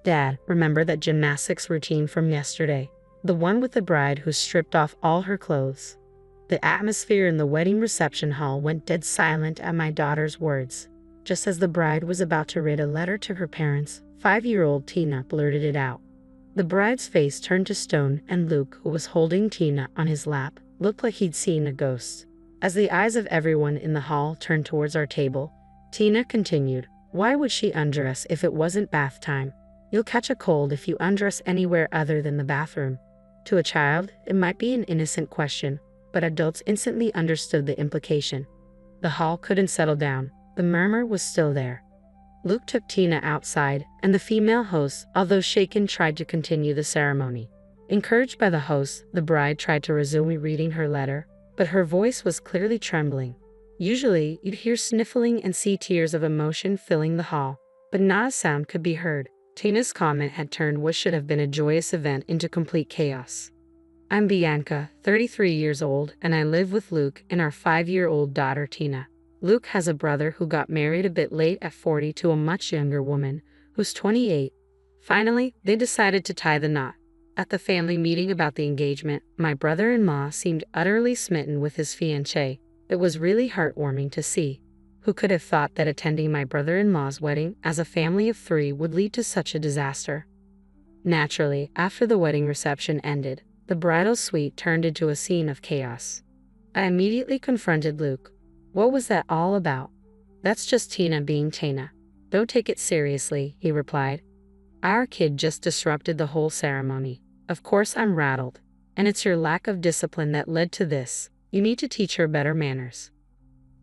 Dad, remember that gymnastics routine from yesterday? The one with the bride who stripped off all her clothes. The atmosphere in the wedding reception hall went dead silent at my daughter's words. Just as the bride was about to read a letter to her parents, 5-year-old Tina blurted it out. The bride's face turned to stone, and Luke, who was holding Tina on his lap, looked like he'd seen a ghost. As the eyes of everyone in the hall turned towards our table, Tina continued, "Why would she undress if it wasn't bath time? You'll catch a cold if you undress anywhere other than the bathroom." To a child, it might be an innocent question, but adults instantly understood the implication. The hall couldn't settle down. The murmur was still there. Luke took Tina outside, and the female hosts, although shaken, tried to continue the ceremony. Encouraged by the hosts, the bride tried to resume reading her letter, but her voice was clearly trembling. Usually, you'd hear sniffling and see tears of emotion filling the hall, but not a sound could be heard. Tina's comment had turned what should have been a joyous event into complete chaos. "I'm Bianca, 33 years old, and I live with Luke and our 5-year-old daughter Tina. Luke has a brother who got married a bit late at 40 to a much younger woman, who's 28. Finally, they decided to tie the knot. At the family meeting about the engagement, my brother-in-law seemed utterly smitten with his fiancée. It was really heartwarming to see. Who could have thought that attending my brother-in-law's wedding as a family of 3 would lead to such a disaster?" Naturally, after the wedding reception ended, the bridal suite turned into a scene of chaos. I immediately confronted Luke. "What was that all about?" "That's just Tina being Tina. Don't take it seriously," he replied. "Our kid just disrupted the whole ceremony. Of course I'm rattled. And it's your lack of discipline that led to this. You need to teach her better manners."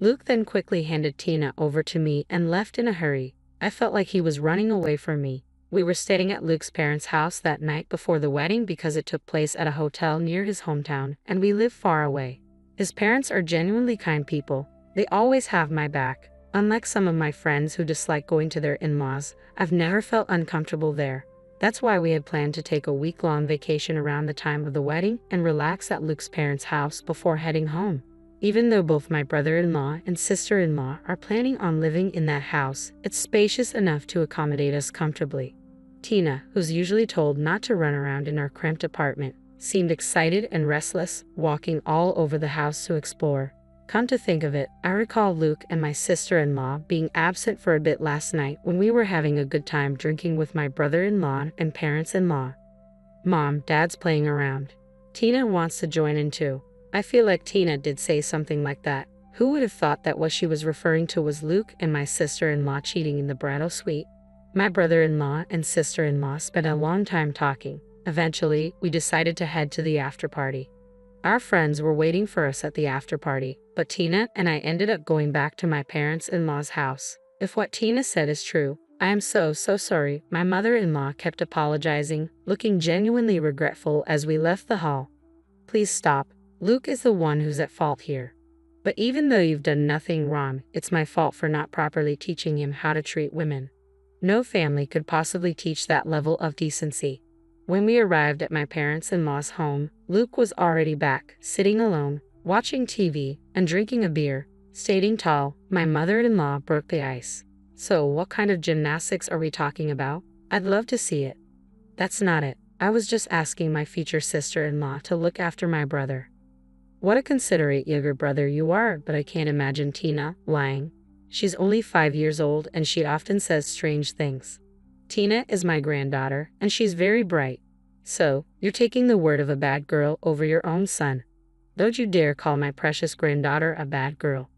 Luke then quickly handed Tina over to me and left in a hurry. I felt like he was running away from me. We were staying at Luke's parents' house that night before the wedding because it took place at a hotel near his hometown, and we live far away. His parents are genuinely kind people. They always have my back. Unlike some of my friends who dislike going to their in-laws, I've never felt uncomfortable there. That's why we had planned to take a week-long vacation around the time of the wedding and relax at Luke's parents' house before heading home. Even though both my brother-in-law and sister-in-law are planning on living in that house, it's spacious enough to accommodate us comfortably. Tina, who's usually told not to run around in our cramped apartment, seemed excited and restless, walking all over the house to explore. Come to think of it, I recall Luke and my sister-in-law being absent for a bit last night when we were having a good time drinking with my brother-in-law and parents-in-law. "Mom, Dad's playing around. Tina wants to join in too." I feel like Tina did say something like that. Who would have thought that what she was referring to was Luke and my sister-in-law cheating in the bridal suite? My brother-in-law and sister-in-law spent a long time talking. Eventually, we decided to head to the after-party. Our friends were waiting for us at the after-party, but Tina and I ended up going back to my parents-in-law's house. If what Tina said is true, I am so sorry. My mother-in-law kept apologizing, looking genuinely regretful as we left the hall. "Please stop. Luke is the one who's at fault here. But even though you've done nothing wrong, it's my fault for not properly teaching him how to treat women. No family could possibly teach that level of decency." When we arrived at my parents-in-law's home, Luke was already back, sitting alone, watching TV and drinking a beer. Standing tall, my mother-in-law broke the ice. "So, what kind of gymnastics are we talking about? I'd love to see it." "That's not it. I was just asking my future sister-in-law to look after my brother." "What a considerate younger brother you are, but I can't imagine Tina lying. She's only 5 years old and she often says strange things. Tina is my granddaughter and she's very bright. So, you're taking the word of a bad girl over your own son. Don't you dare call my precious granddaughter a bad girl."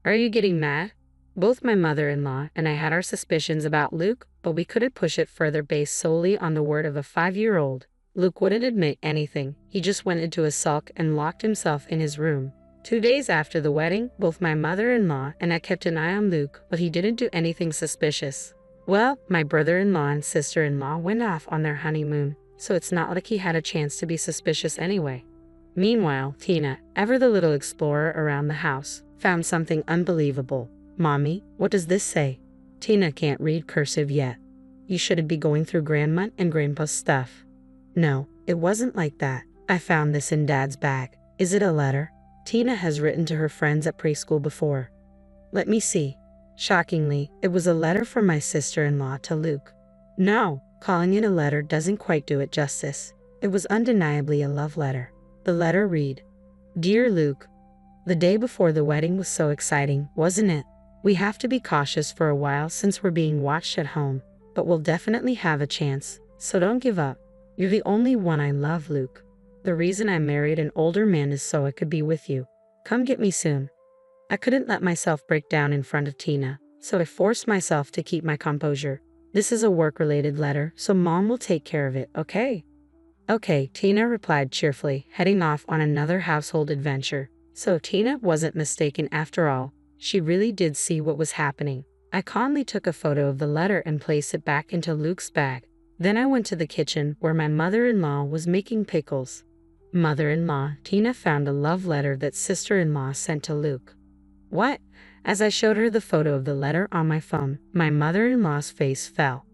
"Are you getting mad?" Both my mother-in-law and I had our suspicions about Luke, but we couldn't push it further based solely on the word of a 5-year-old. Luke wouldn't admit anything. He just went into a sulk and locked himself in his room. 2 days after the wedding, both my mother-in-law and I kept an eye on Luke, but he didn't do anything suspicious. Well, my brother-in-law and sister-in-law went off on their honeymoon, so it's not like he had a chance to be suspicious anyway. Meanwhile, Tina, ever the little explorer around the house, found something unbelievable. "Mommy, what does this say?" Tina can't read cursive yet. "You shouldn't be going through Grandma and Grandpa's stuff." "No, it wasn't like that. I found this in Dad's bag." "Is it a letter?" Tina has written to her friends at preschool before. "Let me see." Shockingly, it was a letter from my sister-in-law to Luke. "No, Calling it a letter doesn't quite do it justice. It was undeniably a love letter. The letter read, "Dear Luke, the day before the wedding was so exciting, wasn't it? We have to be cautious for a while since we're being watched at home, but we'll definitely have a chance, so don't give up. You're the only one I love, Luke. The reason I married an older man is so I could be with you. Come get me soon." I couldn't let myself break down in front of Tina, so I forced myself to keep my composure. "This is a work-related letter, so Mom will take care of it, okay?" "Okay," Tina replied cheerfully, heading off on another household adventure. So Tina wasn't mistaken after all. She really did see what was happening. I calmly took a photo of the letter and placed it back into Luke's bag. Then I went to the kitchen where my mother-in-law was making pickles. "Mother-in-law, Tina found a love letter that sister-in-law sent to Luke." "What?" As I showed her the photo of the letter on my phone, my mother-in-law's face fell.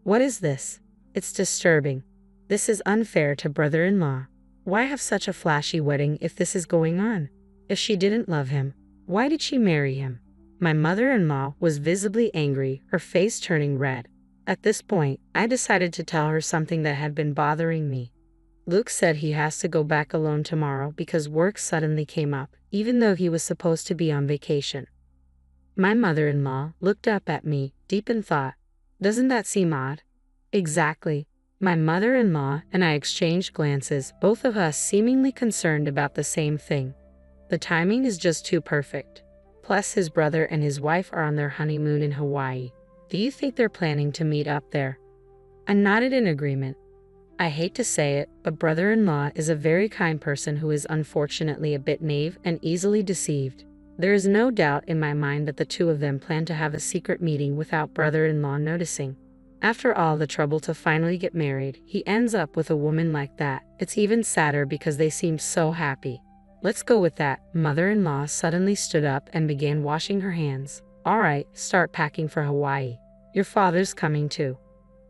"What is this? It's disturbing. This is unfair to brother-in-law. Why have such a flashy wedding if this is going on? If she didn't love him, why did she marry him?" My mother-in-law was visibly angry, her face turning red. At this point, I decided to tell her something that had been bothering me. "Luke said he has to go back alone tomorrow because work suddenly came up, even though he was supposed to be on vacation." My mother-in-law looked up at me, deep in thought. "Doesn't that seem odd?" "Exactly." My mother-in-law and I exchanged glances, both of us seemingly concerned about the same thing. "The timing is just too perfect. Plus his brother and his wife are on their honeymoon in Hawaii. Do you think they're planning to meet up there?" I nodded in agreement. I hate to say it, but brother-in-law is a very kind person who is unfortunately a bit naive and easily deceived. There is no doubt in my mind that the two of them plan to have a secret meeting without brother-in-law noticing. After all the trouble to finally get married, he ends up with a woman like that. It's even sadder because they seem so happy. "Let's go with that." Mother-in-law suddenly stood up and began washing her hands. "All right, start packing for Hawaii. Your father's coming too."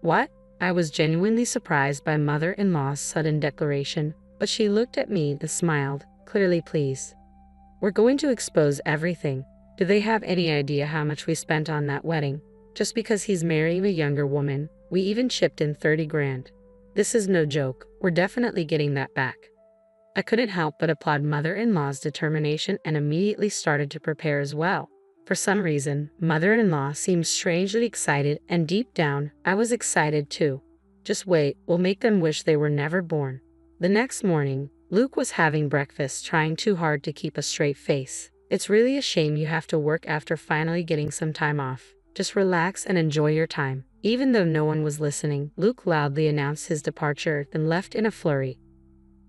"What?" I was genuinely surprised by mother-in-law's sudden declaration, but she looked at me and smiled, clearly pleased. "We're going to expose everything. Do they have any idea how much we spent on that wedding? Just because he's marrying a younger woman, we even chipped in 30 grand. This is no joke. We're definitely getting that back." I couldn't help but applaud mother-in-law's determination and immediately started to prepare as well. For some reason, mother-in-law seemed strangely excited, and deep down, I was excited too. "Just wait, we'll make them wish they were never born." The next morning, Luke was having breakfast, trying too hard to keep a straight face. "It's really a shame you have to work after finally getting some time off. Just relax and enjoy your time." Even though no one was listening, Luke loudly announced his departure, then left in a flurry.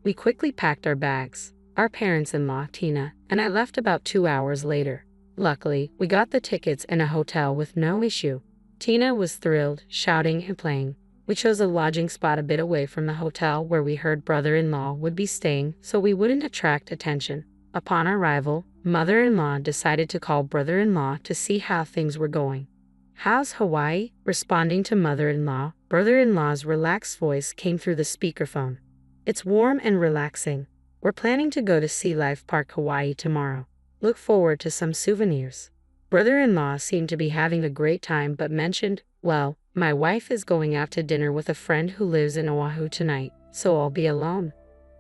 We quickly packed our bags. Our parents-in-law, Tina, and I left about 2 hours later. Luckily, we got the tickets in a hotel with no issue. Tina was thrilled, shouting and playing. We chose a lodging spot a bit away from the hotel where we heard brother-in-law would be staying, so we wouldn't attract attention. Upon arrival, mother-in-law decided to call brother-in-law to see how things were going. "How's Hawaii?" Responding to mother-in-law, brother-in-law's relaxed voice came through the speakerphone. "It's warm and relaxing. We're planning to go to Sea Life Park, Hawaii tomorrow. Look forward to some souvenirs." Brother-in-law seemed to be having a great time but mentioned, "Well, my wife is going out to dinner with a friend who lives in Oahu tonight, so I'll be alone."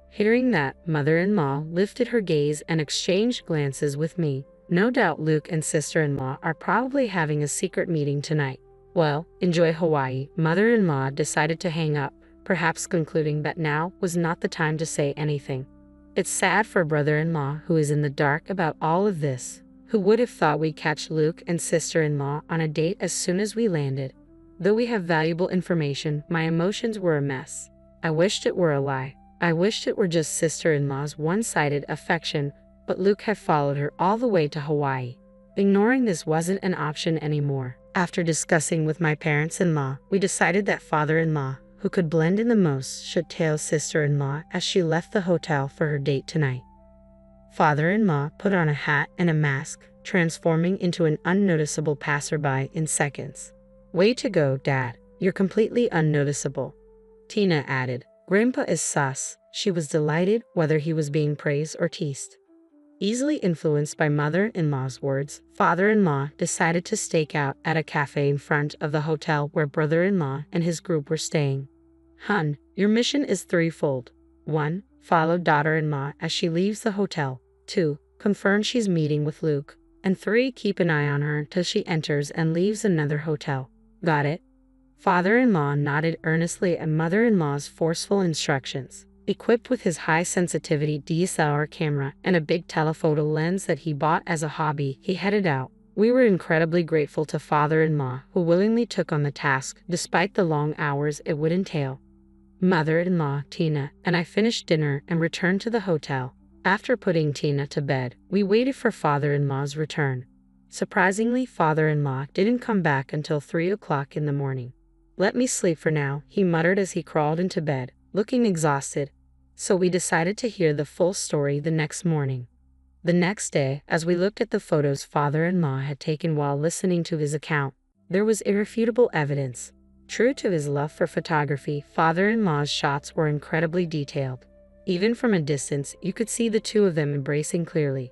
Hearing that, mother-in-law lifted her gaze and exchanged glances with me. No doubt Luke and sister-in-law are probably having a secret meeting tonight. Well, enjoy Hawaii. Mother-in-law decided to hang up, perhaps concluding that now was not the time to say anything. It's sad for brother-in-law who is in the dark about all of this. Who would have thought we'd catch Luke and sister-in-law on a date as soon as we landed? Though we have valuable information, my emotions were a mess. I wished it were a lie. I wished it were just sister-in-law's one-sided affection, but Luke had followed her all the way to Hawaii. Ignoring this wasn't an option anymore. After discussing with my parents-in-law, we decided that father-in-law, who could blend in the most, should tail sister-in-law as she left the hotel for her date tonight. Father-in-law put on a hat and a mask, transforming into an unnoticeable passerby in seconds. "Way to go, Dad. You're completely unnoticeable." Tina added. "Grandpa is sus." She was delighted whether he was being praised or teased. Easily influenced by mother-in-law's words, father-in-law decided to stake out at a cafe in front of the hotel where brother-in-law and his group were staying. Hun, your mission is threefold. 1. Follow daughter-in-law as she leaves the hotel. 2. Confirm she's meeting with Luke. And 3. Keep an eye on her till she enters and leaves another hotel. Got it? Father-in-law nodded earnestly at mother-in-law's forceful instructions. Equipped with his high-sensitivity DSLR camera and a big telephoto lens that he bought as a hobby, he headed out. We were incredibly grateful to father-in-law, who willingly took on the task despite the long hours it would entail. Mother-in-law, Tina, and I finished dinner and returned to the hotel. After putting Tina to bed, we waited for father-in-law's return. Surprisingly, father-in-law didn't come back until 3 o'clock in the morning. "Let me sleep for now," he muttered as he crawled into bed, looking exhausted. So we decided to hear the full story the next morning. The next day, as we looked at the photos father-in-law had taken while listening to his account, there was irrefutable evidence. True to his love for photography, father-in-law's shots were incredibly detailed. Even from a distance, you could see the two of them embracing clearly.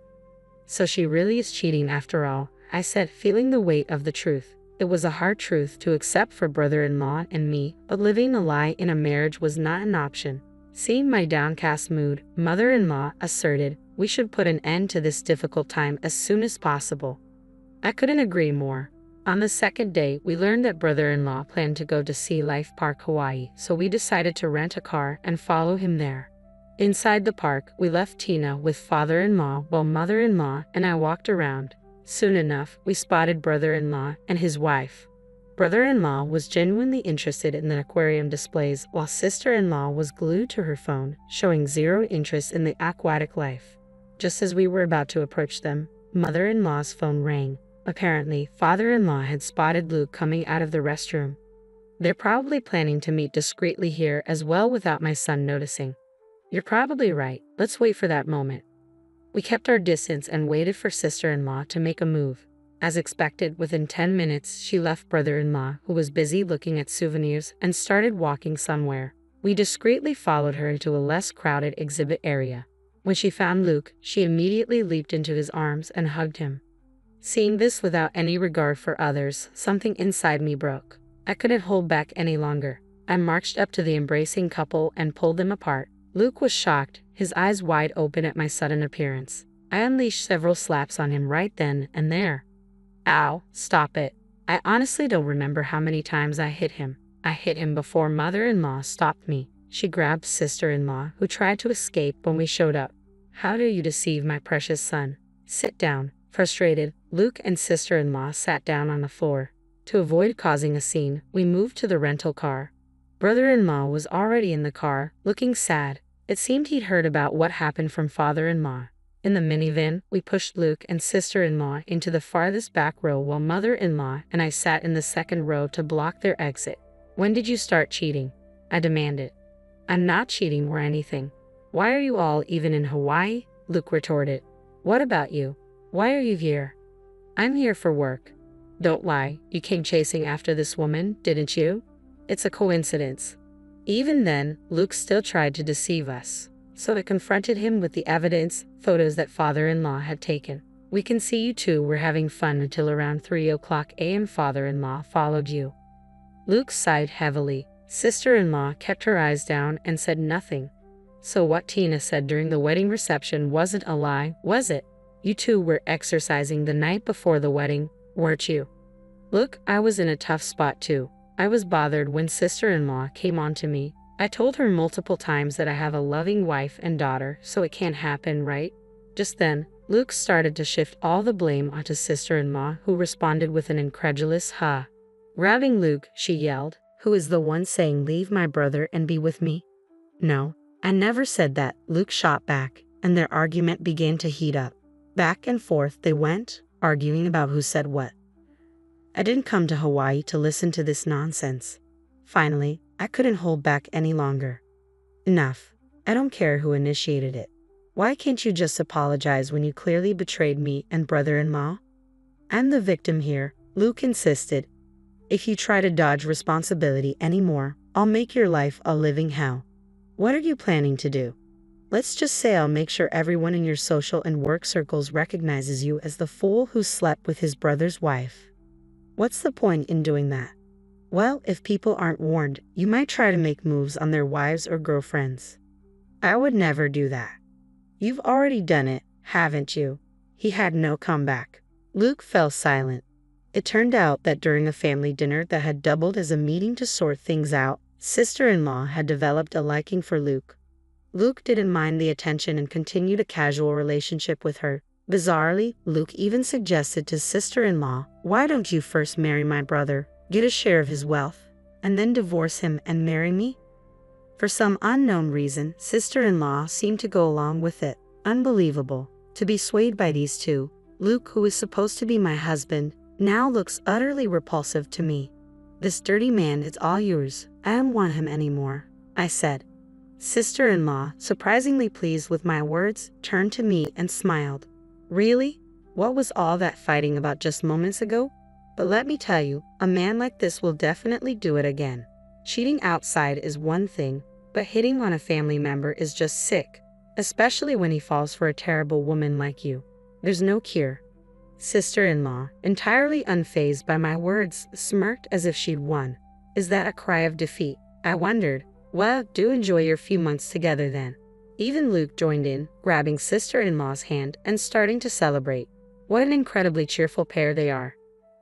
"So she really is cheating after all," I said, feeling the weight of the truth. It was a hard truth to accept for brother-in-law and me, but living a lie in a marriage was not an option. Seeing my downcast mood, mother-in-law asserted, "We should put an end to this difficult time as soon as possible." I couldn't agree more. On the second day, we learned that brother-in-law planned to go to Sea Life Park, Hawaii, so we decided to rent a car and follow him there. Inside the park, we left Tina with father-in-law while mother-in-law and I walked around. Soon enough, we spotted brother-in-law and his wife. Brother-in-law was genuinely interested in the aquarium displays while sister-in-law was glued to her phone, showing zero interest in the aquatic life. Just as we were about to approach them, mother-in-law's phone rang. Apparently, father-in-law had spotted Luke coming out of the restroom. They're probably planning to meet discreetly here as well without my son noticing. You're probably right. Let's wait for that moment. We kept our distance and waited for sister-in-law to make a move. As expected, within 10 minutes, she left brother-in-law, who was busy looking at souvenirs, and started walking somewhere. We discreetly followed her into a less crowded exhibit area. When she found Luke, she immediately leaped into his arms and hugged him. Seeing this without any regard for others, something inside me broke. I couldn't hold back any longer. I marched up to the embracing couple and pulled them apart. Luke was shocked, his eyes wide open at my sudden appearance. I unleashed several slaps on him right then and there. Ow, stop it. I honestly don't remember how many times I hit him. I hit him before mother-in-law stopped me. She grabbed sister-in-law, who tried to escape when we showed up. "How dare you deceive my precious son? Sit down." Frustrated, Luke and sister-in-law sat down on the floor. To avoid causing a scene, we moved to the rental car. Brother-in-law was already in the car, looking sad. It seemed he'd heard about what happened from father-in-law. In the minivan, we pushed Luke and sister-in-law into the farthest back row while mother-in-law and I sat in the second row to block their exit. "When did you start cheating?" I demanded. "I'm not cheating or anything. Why are you all even in Hawaii?" Luke retorted. "What about you? Why are you here?" "I'm here for work." "Don't lie, you came chasing after this woman, didn't you?" "It's a coincidence." Even then, Luke still tried to deceive us. So I confronted him with the evidence, photos that father-in-law had taken. "We can see you two were having fun until around 3 o'clock a.m. Father-in-law followed you." Luke sighed heavily. Sister-in-law kept her eyes down and said nothing. "So what Tina said during the wedding reception wasn't a lie, was it? You two were exercising the night before the wedding, weren't you?" "Look, I was in a tough spot too. I was bothered when sister-in-law came on to me. I told her multiple times that I have a loving wife and daughter, so it can't happen, right?" Just then, Luke started to shift all the blame onto sister-in-law, who responded with an incredulous "ha." Grabbing Luke, she yelled, "Who is the one saying leave my brother and be with me?" "No, I never said that," Luke shot back, and their argument began to heat up. Back and forth they went, arguing about who said what. I didn't come to Hawaii to listen to this nonsense. Finally, I couldn't hold back any longer. "Enough. I don't care who initiated it. Why can't you just apologize when you clearly betrayed me and brother-in-law?" "I'm the victim here," Luke insisted. "If you try to dodge responsibility anymore, I'll make your life a living hell." "What are you planning to do?" Let's just say I'll make sure everyone in your social and work circles recognizes you as the fool who slept with his brother's wife. What's the point in doing that? Well, if people aren't warned, you might try to make moves on their wives or girlfriends. I would never do that. You've already done it, haven't you? He had no comeback. Luke fell silent. It turned out that during a family dinner that had doubled as a meeting to sort things out, sister-in-law had developed a liking for Luke. Luke didn't mind the attention and continued a casual relationship with her. Bizarrely, Luke even suggested to sister-in-law, "Why don't you first marry my brother, get a share of his wealth, and then divorce him and marry me?" For some unknown reason, sister-in-law seemed to go along with it. Unbelievable. To be swayed by these two, Luke, who is supposed to be my husband, now looks utterly repulsive to me. "This dirty man is all yours. I don't want him anymore," I said. Sister-in-law, surprisingly pleased with my words, turned to me and smiled. "Really? What was all that fighting about just moments ago? But let me tell you, a man like this will definitely do it again. Cheating outside is one thing, but hitting on a family member is just sick, especially when he falls for a terrible woman like you. There's no cure." Sister-in-law, entirely unfazed by my words, smirked as if she'd won. Is that a cry of defeat? I wondered. Well, do enjoy your few months together then. Even Luke joined in, grabbing sister-in-law's hand and starting to celebrate. What an incredibly cheerful pair they are.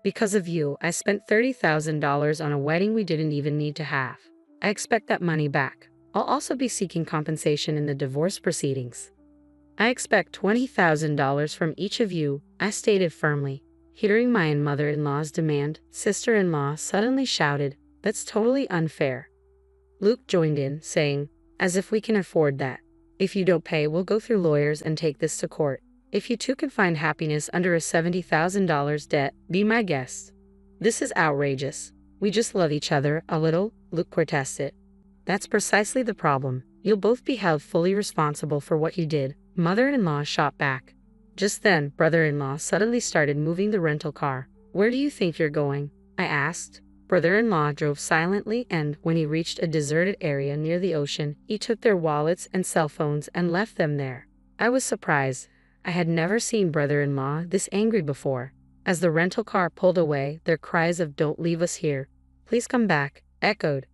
"Because of you, I spent $30,000 on a wedding we didn't even need to have. I expect that money back. I'll also be seeking compensation in the divorce proceedings." "I expect $20,000 from each of you," I stated firmly. Hearing my mother-in-law's demand, sister-in-law suddenly shouted, "That's totally unfair." Luke joined in, saying, "As if we can afford that. If you don't pay, we'll go through lawyers and take this to court. If you two can find happiness under a $70,000 debt, be my guest." "This is outrageous. We just love each other a little," Luke protested. "That's precisely the problem. You'll both be held fully responsible for what you did," mother-in-law shot back. Just then, brother-in-law suddenly started moving the rental car. "Where do you think you're going?" I asked. Brother-in-law drove silently and, when he reached a deserted area near the ocean, he took their wallets and cell phones and left them there. I was surprised. I had never seen brother-in-law this angry before. As the rental car pulled away, their cries of "Don't leave us here, please come back," echoed.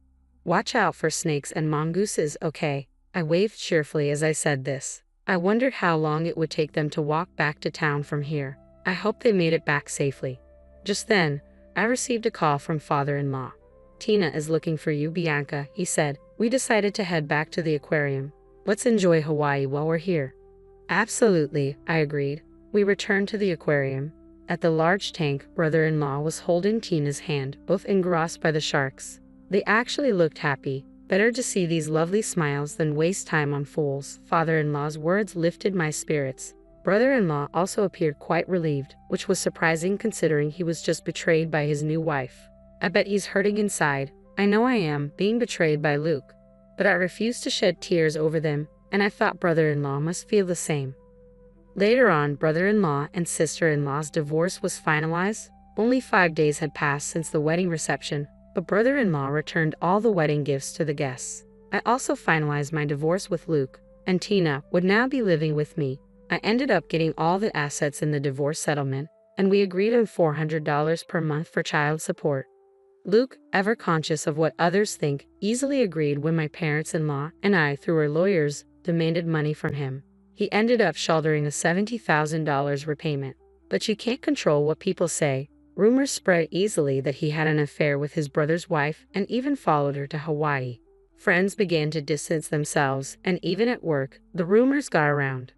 "Watch out for snakes and mongooses, okay?" I waved cheerfully as I said this. I wondered how long it would take them to walk back to town from here. I hoped they made it back safely. Just then, I received a call from father-in-law. "Tina is looking for you, Bianca," he said. "We decided to head back to the aquarium. Let's enjoy Hawaii while we're here." "Absolutely," I agreed. We returned to the aquarium. At the large tank, brother-in-law was holding Tina's hand, both engrossed by the sharks. They actually looked happy. Better to see these lovely smiles than waste time on fools. Father-in-law's words lifted my spirits. Brother-in-law also appeared quite relieved, which was surprising considering he was just betrayed by his new wife. "I bet he's hurting inside. I know I am, being betrayed by Luke." But I refused to shed tears over them, and I thought brother-in-law must feel the same. Later on, brother-in-law and sister-in-law's divorce was finalized. Only 5 days had passed since the wedding reception, but brother-in-law returned all the wedding gifts to the guests. I also finalized my divorce with Luke, and Tina would now be living with me. I ended up getting all the assets in the divorce settlement, and we agreed on $400 per month for child support. Luke, ever conscious of what others think, easily agreed when my parents-in-law and I, through our lawyers, demanded money from him. He ended up shouldering a $70,000 repayment. But you can't control what people say. Rumors spread easily that he had an affair with his brother's wife and even followed her to Hawaii. Friends began to distance themselves, and even at work, the rumors got around.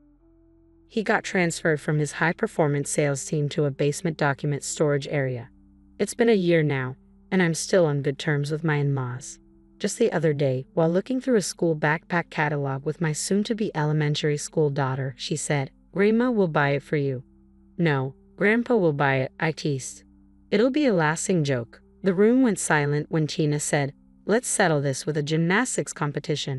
He got transferred from his high-performance sales team to a basement document storage area. It's been a year now, and I'm still on good terms with my in-laws. Just the other day, while looking through a school backpack catalog with my soon-to-be elementary school daughter, she said, "Grandma will buy it for you." "No, Grandpa will buy it," I teased. "It'll be a lasting joke." The room went silent when Tina said, "Let's settle this with a gymnastics competition."